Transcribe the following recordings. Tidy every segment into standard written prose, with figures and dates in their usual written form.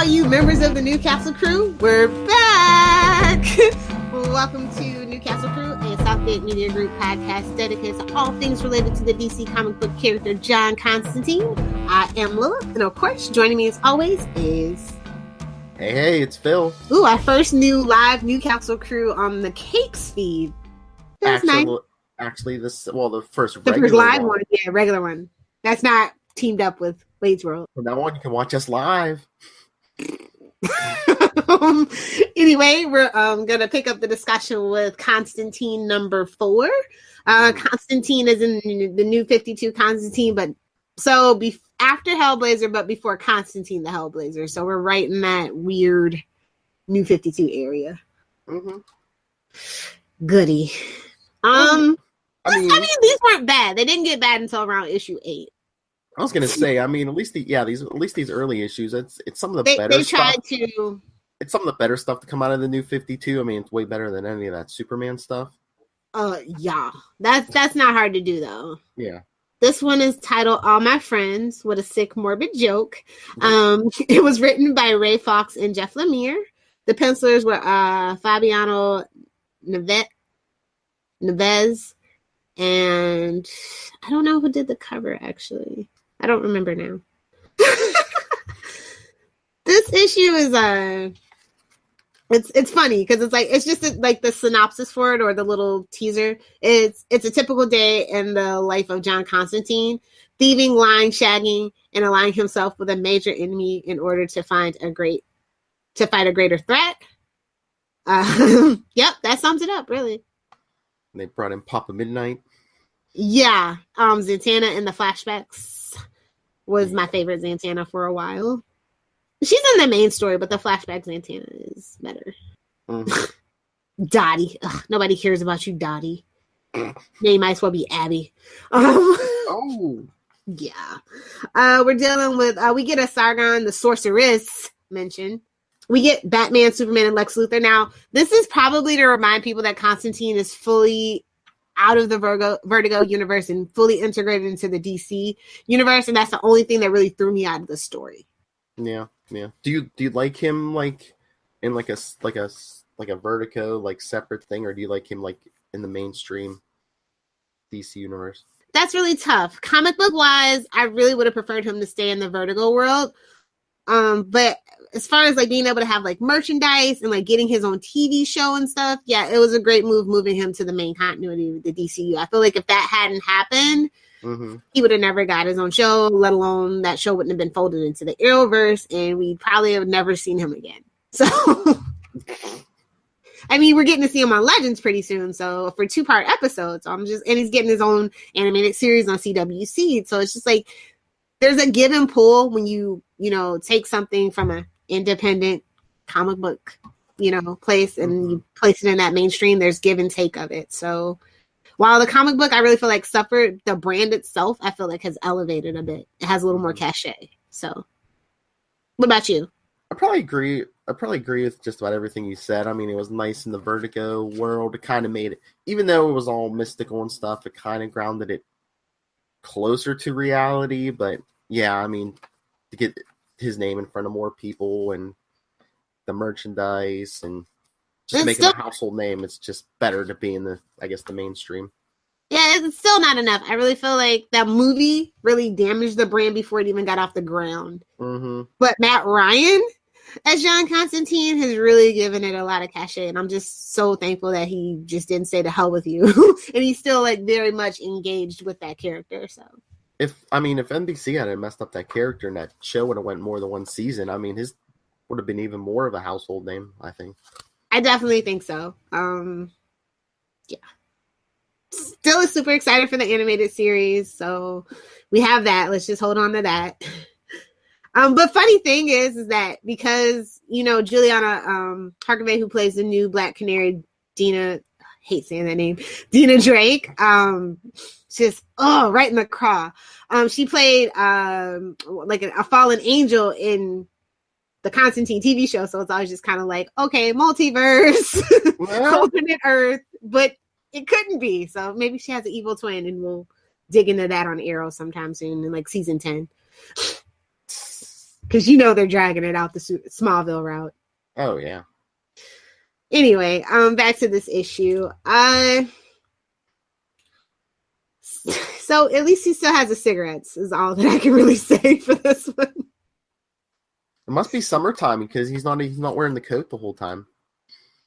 you members of the Newcastle crew. We're back. Welcome to Newcastle Crew, a Southgate Media Group podcast dedicated to all things related to the DC comic book character John Constantine. I am Lilith, and of course, joining me as always is... Hey, it's Phil. Ooh, our first new live Newcastle Crew on the Cakes feed. That's nice. Actually, the first live one. Yeah, regular one. That's not teamed up with Wade's World. From now on, you can watch us live. Anyway, we're going to pick up the discussion with Constantine number 4. Constantine is in the New 52 Constantine, but after Hellblazer, but before Constantine the Hellblazer. So we're right in that weird New 52 area. Mm-hmm. Goody. I mean, these weren't bad. They didn't get bad until around issue 8. I was gonna say, I mean, at least these early issues, it's some of the better stuff. It's some of the better stuff to come out of the New 52. I mean, it's way better than any of that Superman stuff. Yeah, that's not hard to do though. Yeah. This one is titled "All My Friends" with a sick, morbid joke. It was written by Ray Fawkes and Jeff Lemire. The pencilers were Fabiano Neves, and I don't know who did the cover actually. I don't remember now. This issue is it's funny because it's just like the synopsis for it or the little teaser. It's a typical day in the life of John Constantine, thieving, lying, shagging, and aligning himself with a major enemy in order to fight a greater threat. Yep, that sums it up really. They brought in Papa Midnight. Yeah, Zatanna in the flashbacks was my favorite Zatanna for a while. She's in the main story, but the flashback Zatanna is better. Mm-hmm. Dottie. Ugh, nobody cares about you, Dottie. Name might as well be Abby. Yeah. We're dealing with, we get a Sargon the Sorceress mention. We get Batman, Superman, and Lex Luthor. Now, this is probably to remind people that Constantine is fully out of the Vertigo universe and fully integrated into the DC universe, and that's the only thing that really threw me out of the story. Yeah. Do you like him like in like a Vertigo like separate thing, or do you like him like in the mainstream DC universe? That's really tough. Comic book wise, I really would have preferred him to stay in the Vertigo world. But as far as like being able to have like merchandise and like getting his own TV show and stuff, yeah, it was a great move moving him to the main continuity of the DCU. I feel like if that hadn't happened, he would have never got his own show, let alone that show wouldn't have been folded into the Arrowverse, and we probably have never seen him again. So, I mean, we're getting to see him on Legends pretty soon. So for 2-part episodes, and he's getting his own animated series on CWC. So it's just like there's a give and pull when you take something from an independent comic book, place and you place it in that mainstream. There's give and take of it. So while the comic book, I really feel like suffered, the brand itself, I feel like has elevated a bit. It has a little more cachet. So, what about you? I probably agree with just about everything you said. I mean, it was nice in the Vertigo world. It kind of made it, even though it was all mystical and stuff, it kind of grounded it closer to reality. But yeah, I mean, to get his name in front of more people and the merchandise and just making a household name, it's just better to be in the mainstream. Yeah, it's still not enough. I really feel like that movie really damaged the brand before it even got off the ground. Mm-hmm. But Matt Ryan as John Constantine has really given it a lot of cachet, and I'm just so thankful that he just didn't say to hell with you. And he's still like very much engaged with that character. So if NBC hadn't messed up that character and that show would have went more than one season, I mean, his would have been even more of a household name, I think. I definitely think so. Yeah. Still is super excited for the animated series, so we have that. Let's just hold on to that. But funny thing is that because, Juliana Harkavy, who plays the new Black Canary, Dina, I hate saying that name, Dina Drake, just, right in the craw. She played like a fallen angel in the Constantine TV show, so it's always just kind of like, okay, multiverse, alternate Earth, but it couldn't be. So maybe she has an evil twin, and we'll dig into that on Arrow sometime soon in like season 10. because you know they're dragging it out the Smallville route. Oh yeah. Anyway, back to this issue. So at least he still has the cigarettes. Is all that I can really say for this one. It must be summertime because he's not wearing the coat the whole time.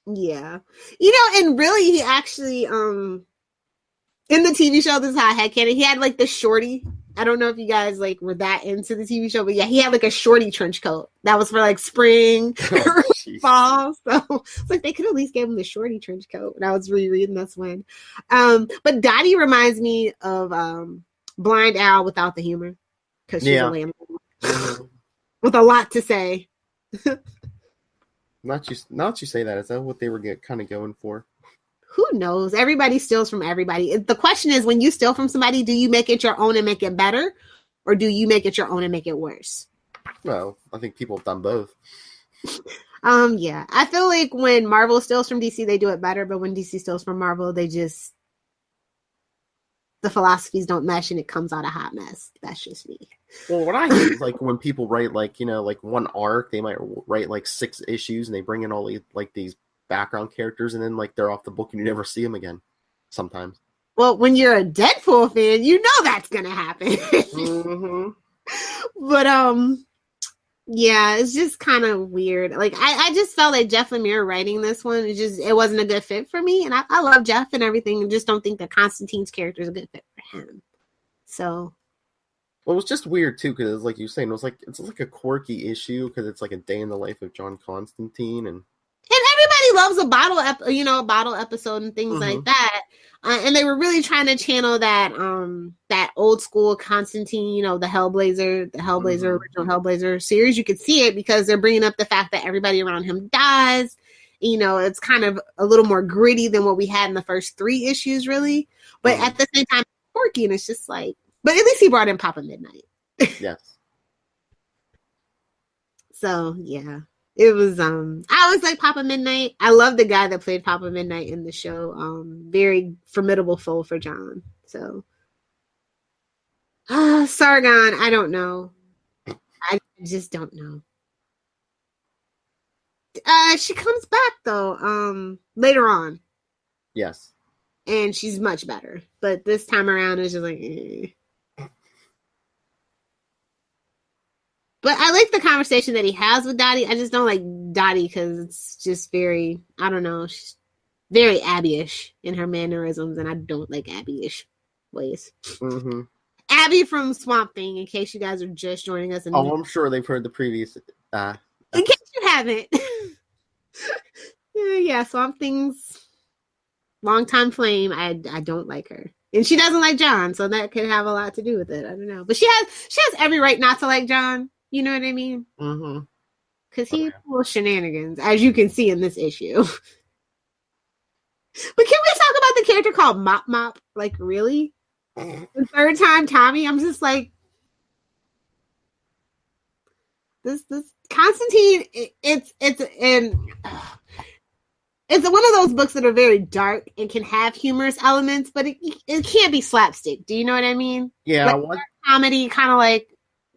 Yeah, and really, he actually in the TV show, this is how I had Kenny. He had like the shorty. I don't know if you guys like were that into the TV show, but yeah, he had like a shorty trench coat that was for like spring or fall. So it's like they could at least give him the shorty trench coat. And I was rereading this one. But Dottie reminds me of Blind Owl without the humor because she's a lamb with a lot to say. Not you say that. Is that what they were kind of going for? Who knows? Everybody steals from everybody. The question is, when you steal from somebody, do you make it your own and make it better? Or do you make it your own and make it worse? Well, I think people have done both. Yeah. I feel like when Marvel steals from DC, they do it better. But when DC steals from Marvel, the philosophies don't mesh and it comes out a hot mess. That's just me. Well, what I hate is like when people write like one arc, they might write like 6 issues and they bring in all these background characters and then like they're off the book and you never see them again sometimes. Well, when you're a Deadpool fan, you know that's gonna happen. Mm-hmm. But yeah, it's just kind of weird. Like I just felt like Jeff Lemire writing this one, it wasn't a good fit for me. And I love Jeff and everything, and just don't think that Constantine's character is a good fit for him. So well, it was just weird too, because it's like you were saying, it's like a quirky issue because it's like a day in the life of John Constantine and everybody loves a bottle episode and things like that. And they were really trying to channel that old school Constantine, the Hellblazer, original Hellblazer series. You could see it because they're bringing up the fact that everybody around him dies. It's kind of a little more gritty than what we had in the first 3 issues, really. But at the same time, quirky, and it's just like, but at least he brought in Papa Midnight. Yes. So, yeah. It was I always like Papa Midnight. I love the guy that played Papa Midnight in the show. Very formidable foe for John. So Sargon, I don't know. I just don't know. She comes back though, later on. Yes. And she's much better. But this time around it's just like But I like the conversation that he has with Dottie. I just don't like Dottie because it's just very, I don't know, she's very Abby-ish in her mannerisms, and I don't like Abby-ish ways. Mm-hmm. Abby from Swamp Thing, in case you guys are just joining us. I'm sure they've heard the previous. In case you haven't. Yeah, Swamp Thing's longtime flame. I don't like her. And she doesn't like John, so that could have a lot to do with it. I don't know. But she has every right not to like John. You know what I mean? Mm-hmm. Because he's full of shenanigans, as you can see in this issue. But can we talk about the character called Mop Mop? Like, really? The third time Tommy? I'm just like, this Constantine, it's one of those books that are very dark and can have humorous elements, but it can't be slapstick. Do you know what I mean? Yeah. Like, comedy, kind of like,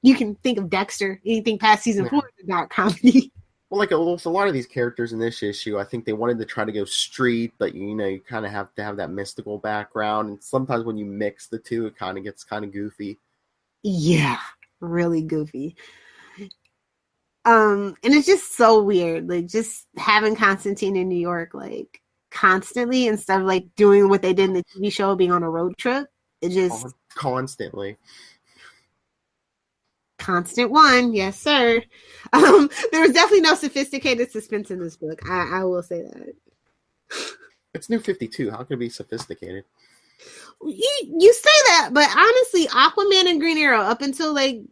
you can think of Dexter. Anything past season 4 is a dark comedy. Well, like a lot of these characters in this issue, I think they wanted to try to go street, but you kind of have to have that mystical background. And sometimes when you mix the two, it kind of gets kind of goofy. Yeah, really goofy. And it's just so weird, like just having Constantine in New York, like constantly, instead of like doing what they did in the TV show, being on a road trip. It just constantly. Constant one, yes, sir. There was definitely no sophisticated suspense in this book. I will say that. It's New 52. How could it be sophisticated? You say that, but honestly, Aquaman and Green Arrow up until like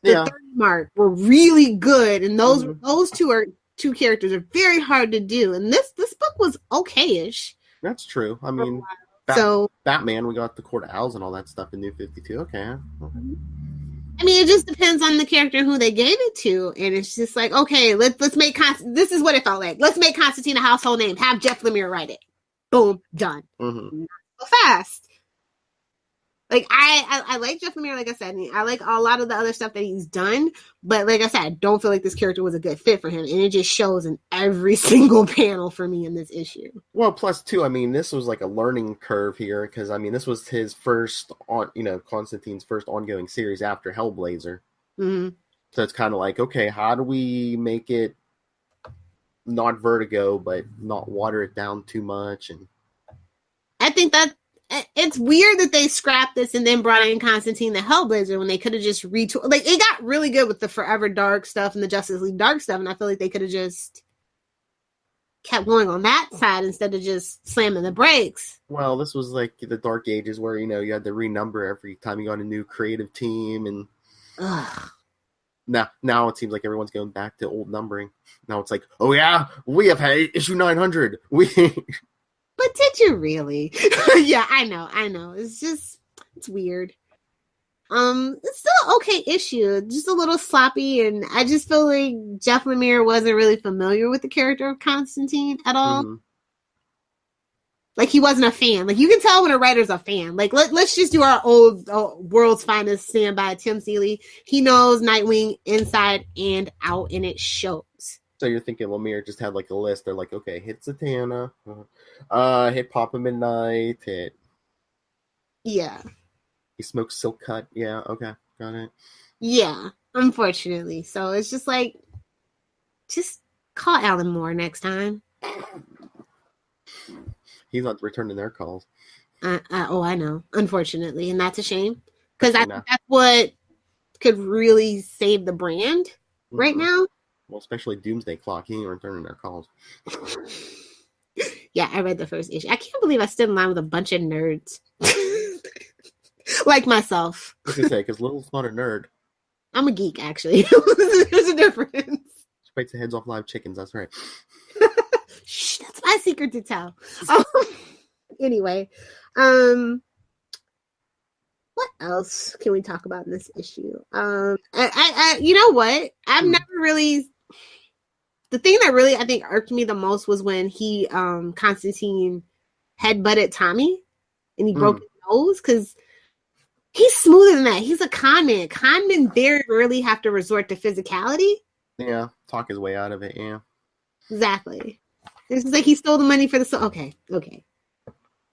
the 30 mark were really good, and those two characters are very hard to do. And this book was okay-ish. That's true. I mean, Batman, we got the Court of Owls and all that stuff in New 52. Okay. I mean, it just depends on the character and who they gave it to, and it's just like, okay, let's make this is what it felt like. Let's make Constantine a household name. Have Jeff Lemire write it. Boom, done. Mm-hmm. Not so fast. Like I like Jeff Lemire, like I said, I like a lot of the other stuff that he's done, but like I said, I don't feel like this character was a good fit for him, and it just shows in every single panel for me in this issue. Well, plus too, I mean, this was like a learning curve here because I mean, this was his first Constantine's first ongoing series after Hellblazer. Mm-hmm. So it's kind of like, okay, how do we make it not Vertigo, but not water it down too much? And I think that it's weird that they scrapped this and then brought in Constantine the Hellblazer when they could have just retooled. Like, it got really good with the Forever Dark stuff and the Justice League Dark stuff, and I feel like they could have just kept going on that side instead of just slamming the brakes. Well, this was like the Dark Ages where, you had to renumber every time you got a new creative team, and now it seems like everyone's going back to old numbering. Now it's like, oh yeah, we have had issue 900. But did you really? Yeah, I know. It's weird. It's still an okay issue, just a little sloppy, and I just feel like Jeff Lemire wasn't really familiar with the character of Constantine at all. Mm-hmm. Like, he wasn't a fan. Like, you can tell when a writer's a fan. Like, let's just do our old World's Finest stand by Tim Seeley. He knows Nightwing inside and out, and it shows. So you're thinking Lemire just had like a list. They're like, okay, hit Zatanna, hit Papa Midnight, hit. Yeah. He smokes Silk Cut. Yeah, okay, got it. Yeah, unfortunately. So it's just like, just call Alan Moore next time. He's not returning their calls. I know, unfortunately, and that's a shame because I think that's what could really save the brand right now. Well, especially Doomsday Clock. He ain't returning their calls. Yeah, I read the first issue. I can't believe I stood in line with a bunch of nerds. Like myself. I was going to say, because Little's not a nerd. I'm a geek, actually. There's a difference. She bites the heads off live chickens, that's right. Shh, that's my secret to tell. Anyway, what else can we talk about in this issue? I you know what? I've never really. The thing that really I think irked me the most was when he Constantine headbutted Tommy and he broke his nose, because he's smoother than that. He's a con man. Con men very rarely have to resort to physicality. Yeah, talk his way out of it. Yeah, exactly. It's like he stole the money for the okay.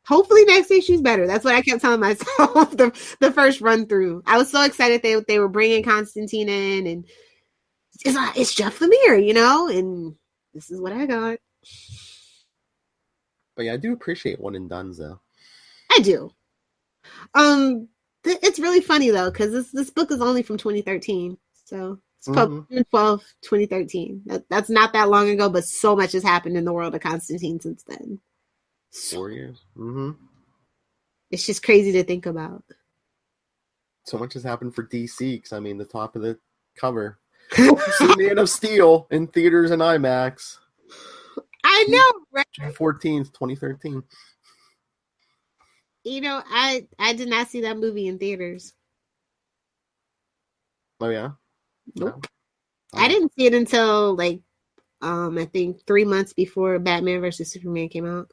Hopefully next issue's better. That's what I kept telling myself the first run through. I was so excited they were bringing Constantine in, and it's Jeff Lemire, and this is what I got. But yeah, I do appreciate one and dones though. I do. It's really funny though, because this book is only from 2013, so it's published June 12th, 2013. That's not that long ago, but so much has happened in the world of Constantine since then. 4 years. Mm-hmm. It's just crazy to think about. So much has happened for DC, because I mean, the top of the cover. Man of Steel in theaters and IMAX. I know, right? June 14th, 2013. I did not see that movie in theaters. Oh yeah? Nope. No. I didn't see it until I think 3 months before Batman vs Superman came out.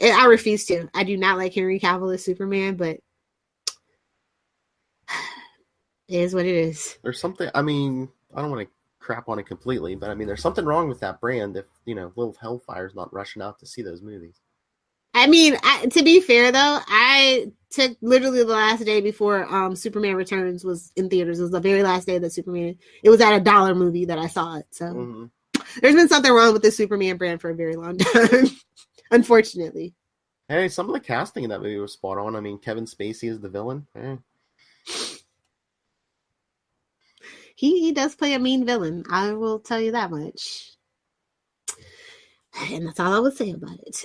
I refuse to. I do not like Henry Cavill as Superman, but it is what it is. There's something, I mean, I don't want to crap on it completely, but I mean, there's something wrong with that brand if, Lilith Hellfire's not rushing out to see those movies. I mean, to be fair, though, I took literally the last day before Superman Returns was in theaters. It was the very last day that Superman, it was at $1 movie that I saw it. So there's been something wrong with the Superman brand for a very long time, unfortunately. Hey, some of the casting in that movie was spot on. I mean, Kevin Spacey is the villain. Hey. He does play a mean villain. I will tell you that much. And that's all I would say about it.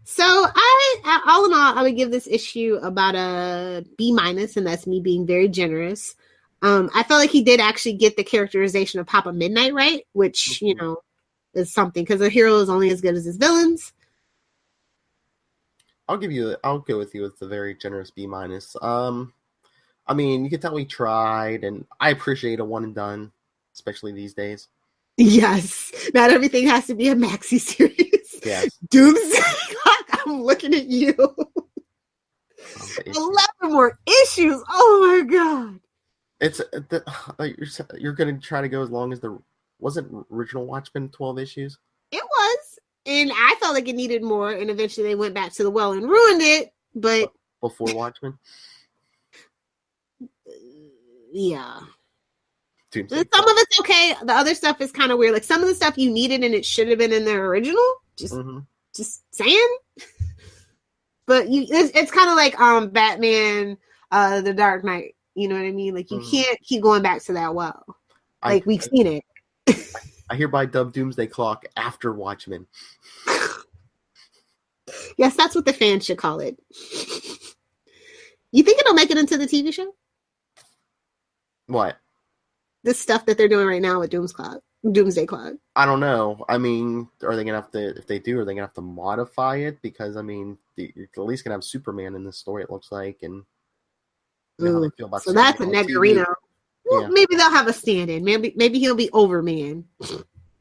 So I all in all, I would give this issue about a B-, and that's me being very generous. I felt like he did actually get the characterization of Papa Midnight right, which, is something, because a hero is only as good as his villains. I'll go with you with the very generous B-. I mean, you can tell he tried, and I appreciate a one and done, especially these days. Yes. Not everything has to be a maxi series. Yes. Doomsday Clock, I'm looking at you. the issue. 11 more issues. Oh my god. It's you're gonna try to go as long as the wasn't original Watchmen 12 issues? It was. And I felt like it needed more, and eventually they went back to the well and ruined it. But before Watchmen? Yeah. Some of it's okay. The other stuff is kind of weird. Like some of the stuff you needed and it should have been in the original. Just saying. But it's kind of like Batman, The Dark Knight. You know what I mean? Like you can't keep going back to that well. Like we've seen it. I hereby dub Doomsday Clock after Watchmen. Yes, that's what the fans should call it. You think it'll make it into the TV show? What? This stuff that they're doing right now with Doomsday Clock. I don't know. I mean, are they gonna have to? If they do, are they gonna have to modify it? Because I mean, you're at least gonna have Superman in this story. It looks like, and so that's a Negarino. Well, yeah. Maybe they'll have a stand-in. Maybe he'll be Overman.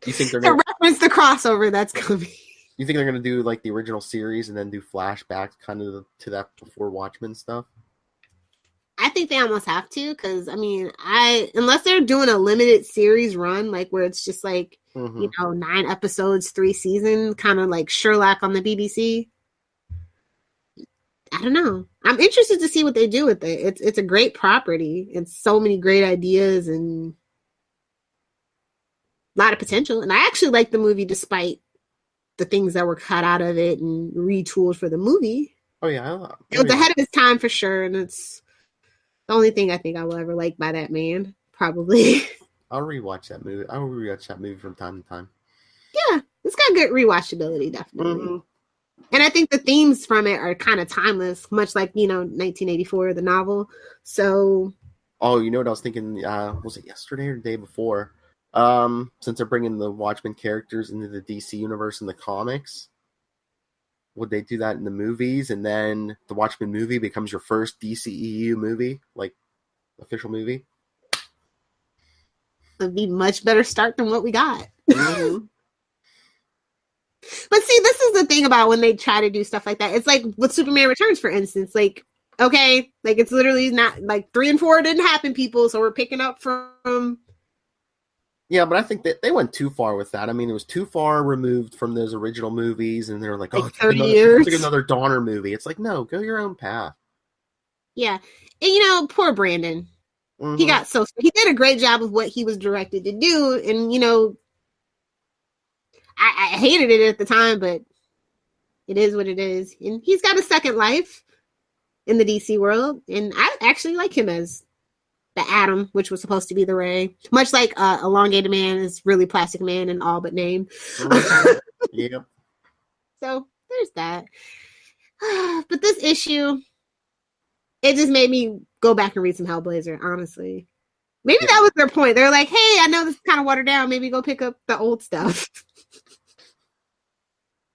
You think they're to reference the crossover that's coming? You think they're gonna do like the original series and then do flashbacks kind of to that before Watchmen stuff? I think they almost have to, because I mean, unless they're doing a limited series run, like where it's just like 9 episodes, 3 seasons, kind of like Sherlock on the BBC. I don't know. I'm interested to see what they do with it. It's a great property. It's so many great ideas and a lot of potential. And I actually like the movie despite the things that were cut out of it and retooled for the movie. Oh yeah, it was ahead of its time for sure, and it's the only thing I think I will ever like by that man, probably. I'll rewatch that movie. I will rewatch that movie from time to time. Yeah, it's got good rewatchability, definitely. And I think the themes from it are kind of timeless, much like, 1984, the novel. So. Oh, you know what I was thinking? Was it yesterday or the day before? Since they're bringing the Watchmen characters into the DC universe in the comics, would they do that in the movies, and then the Watchmen movie becomes your first DCEU movie, like official movie? It'd be much better start than what we got. But see, this is the thing about when they try to do stuff like that. It's like with Superman Returns, for instance. Like, okay, like it's literally not like 3 and 4 didn't happen, people. So we're picking up from. Yeah, but I think that they went too far with that. I mean, it was too far removed from those original movies, and they're like 30 years. It's like another Donner movie. It's like, no, go your own path. Yeah. And, poor Brandon. He got he did a great job of what he was directed to do. And, I hated it at the time, but it is what it is. And he's got a second life in the DC world. And I actually like him as the Atom, which was supposed to be the Ray. Much like Elongated Man is really Plastic Man in all but name. Yep. So there's that. But this issue, it just made me go back and read some Hellblazer, honestly. Maybe that was their point. They're like, hey, I know this is kind of watered down. Maybe go pick up the old stuff.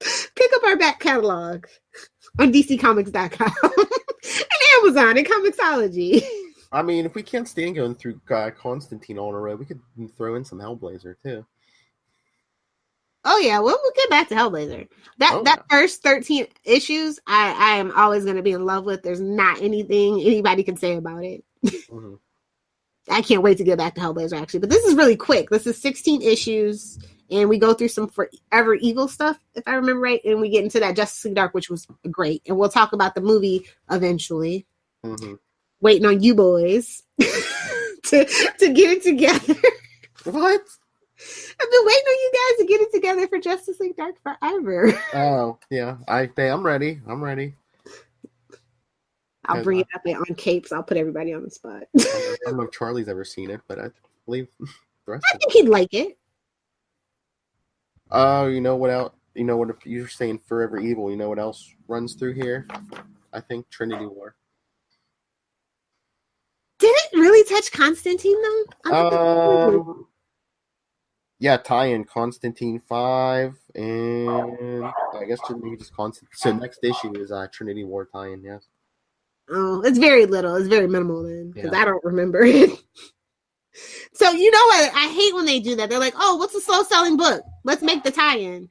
Pick up our back catalog on DCComics.com and Amazon and Comixology. I mean, if we can't stand going through Constantine all in a row, we could throw in some Hellblazer, too. Oh, yeah. We'll get back to Hellblazer. That first 13 issues, I am always going to be in love with. There's not anything anybody can say about it. I can't wait to get back to Hellblazer, actually. But this is really quick. This is 16 issues, and we go through some Forever Evil stuff, if I remember right, and we get into that Justice League Dark, which was great. And we'll talk about the movie eventually. Waiting on you boys to get it together. What? I've been waiting on you guys to get it together for Justice League Dark forever. Oh, yeah. I'm ready. I'll bring it up on capes. I'll put everybody on the spot. I don't know if Charlie's ever seen it, but I believe the rest I think he'd like it. Oh, you know what else? You know what? If you're saying Forever Evil, you know what else runs through here? I think Trinity War. Did it really touch Constantine, though? Yeah, tie-in Constantine 5, and I guess maybe just Constantine. So next issue is Trinity War tie-in, yes. Oh, it's very little. It's very minimal then, because I don't remember it. So you know what? I hate when they do that. They're like, oh, what's a slow-selling book? Let's make the tie-in.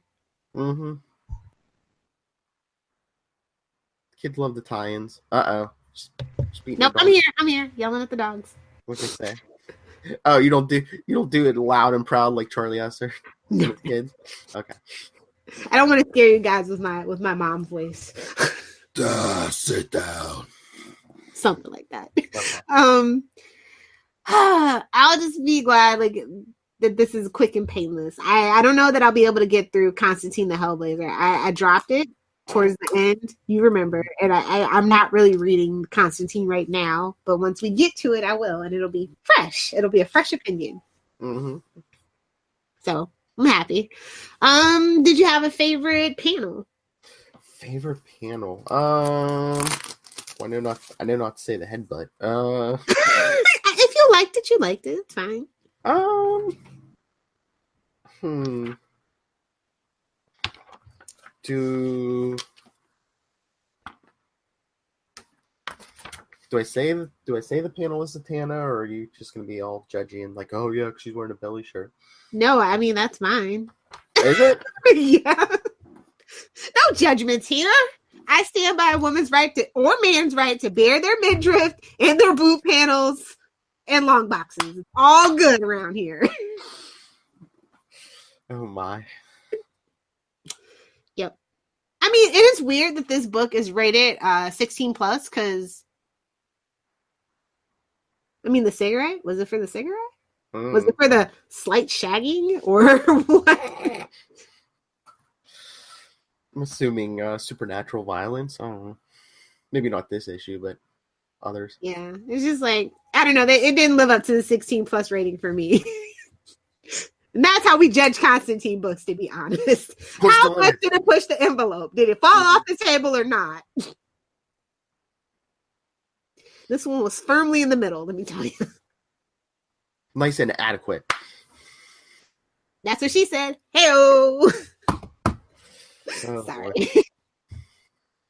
Kids love the tie-ins. Uh-oh. Just beating Nope, the dogs. I'm here, yelling at the dogs. What'd they say? Oh, you don't do it loud and proud like Charlie Esser and his kids. Okay. I don't want to scare you guys with my mom's voice. Sit down. Something like that. Okay. I'll just be glad that this is quick and painless. I don't know that I'll be able to get through Constantine the Hellblazer. I dropped it towards the end, you remember, and I'm not really reading Constantine right now, but once we get to it, I will, and it'll be fresh. It'll be a fresh opinion. Mm-hmm. So I'm happy. Did you have a favorite panel? Favorite panel? I know not to say the headbutt. If you liked it, you liked it. It's fine. Do I say the panel is Zatanna, or are you just gonna be all judgy and like, oh yeah, she's wearing a belly shirt? No, I mean that's mine. Is it? Yeah. No judgments here. I stand by a woman's right or man's right to bare their midriff and their boob panels and long boxes. It's all good around here. Oh my. Yep. I mean, it is weird that this book is rated 16 plus because I mean the cigarette? Was it for the cigarette? Was it for the slight shagging or what? I'm assuming supernatural violence. I don't know. Maybe not this issue, but others. Yeah, it's just like, I don't know. It didn't live up to the 16 plus rating for me. And that's how we judge Constantine books, to be honest. How much did it push the envelope? Did it fall off the table or not? This one was firmly in the middle, let me tell you. Nice and adequate. That's what she said. Hey-oh! Oh, sorry.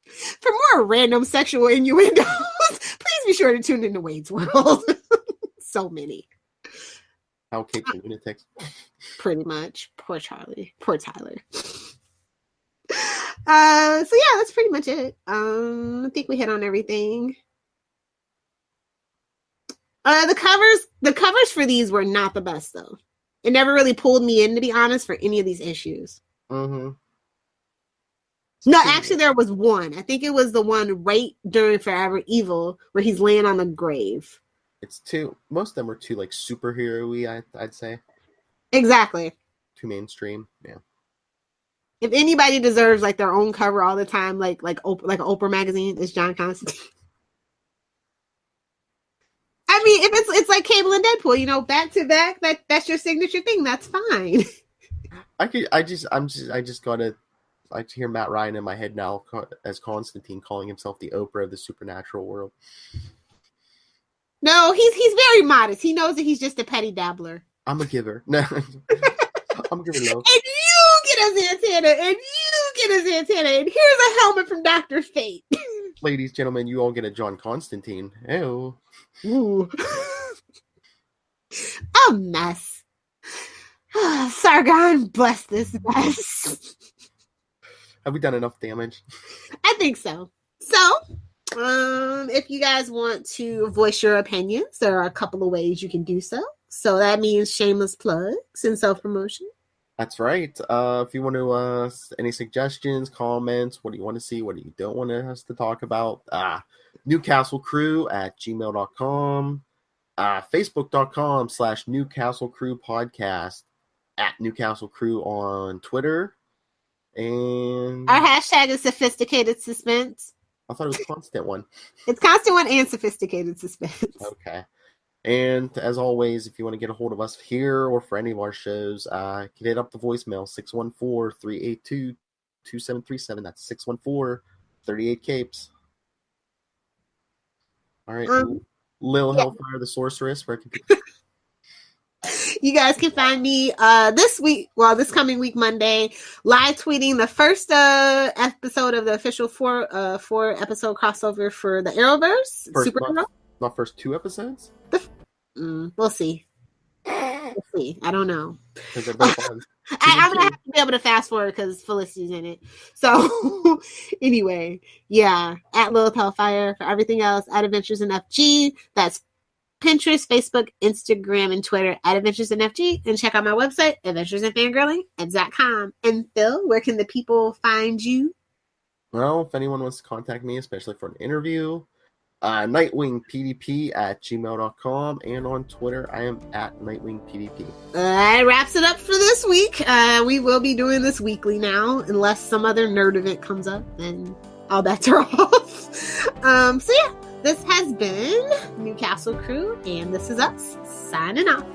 For more random sexual innuendos, please be sure to tune into Wade's World. So many. How Kate the Lunatics. Pretty much. Poor Charlie. Poor Tyler. So yeah, that's pretty much it. I think we hit on everything. The covers for these were not the best though. It never really pulled me in, to be honest, for any of these issues. Mm-hmm. No, actually there was one. I think it was the one right during Forever Evil where he's laying on the grave. It's two. Most of them are too like superhero-y, I'd say. Exactly. Too mainstream. Yeah. If anybody deserves like their own cover all the time, like Oprah magazine, it's John Constantine. I mean, if it's like Cable and Deadpool, you know, back to back, that's your signature thing. That's fine. I just gotta. I hear Matt Ryan in my head now as Constantine calling himself the Oprah of the supernatural world. No, he's very modest. He knows that he's just a petty dabbler. I'm a giver. No, I'm giving love. And you get his antenna, and you get his antenna, and here's a helmet from Dr. Fate. Ladies, gentlemen, you all get a John Constantine. Ew. Ooh. A mess. Sargon, bless this mess. Have we done enough damage? I think so. So, if you guys want to voice your opinions, there are a couple of ways you can do so. So that means shameless plugs and self-promotion. That's right. If you want to, any suggestions, comments, what do you want to see, what do you don't want us to talk about, newcastlecrew@gmail.com, facebook.com/newcastlecrewpodcast, @newcastlecrew on Twitter, and our hashtag is sophisticated suspense. I thought it was constant one. It's constant one and sophisticated suspense. Okay. And as always, if you want to get a hold of us here or for any of our shows, you can hit up the voicemail 614-382-2737. That's 614-38-CAPES. All right. Lil Hellfire, the sorceress. Where can people... You guys can find me this coming week, Monday, live tweeting the first episode of the official four episode crossover for the Arrowverse. Not first 2 episodes? We'll see. We'll see. I don't know. Because they're both on. I'm gonna have to be able to fast forward because Felicity's in it. So anyway, yeah, at Lilith Hellfire for everything else. At Adventures in FG. That's Pinterest, Facebook, Instagram, and Twitter at Adventures in FG. And check out my website, adventuresandfangirling.com. And Phil, where can the people find you? Well, if anyone wants to contact me, especially for an interview, nightwingpdp@gmail.com, and on Twitter I am at nightwingpdp. That wraps it up for this week. We will be doing this weekly now, unless some other nerd event comes up, and all bets are off. So yeah, this has been Newcastle Crew, and this is us signing off.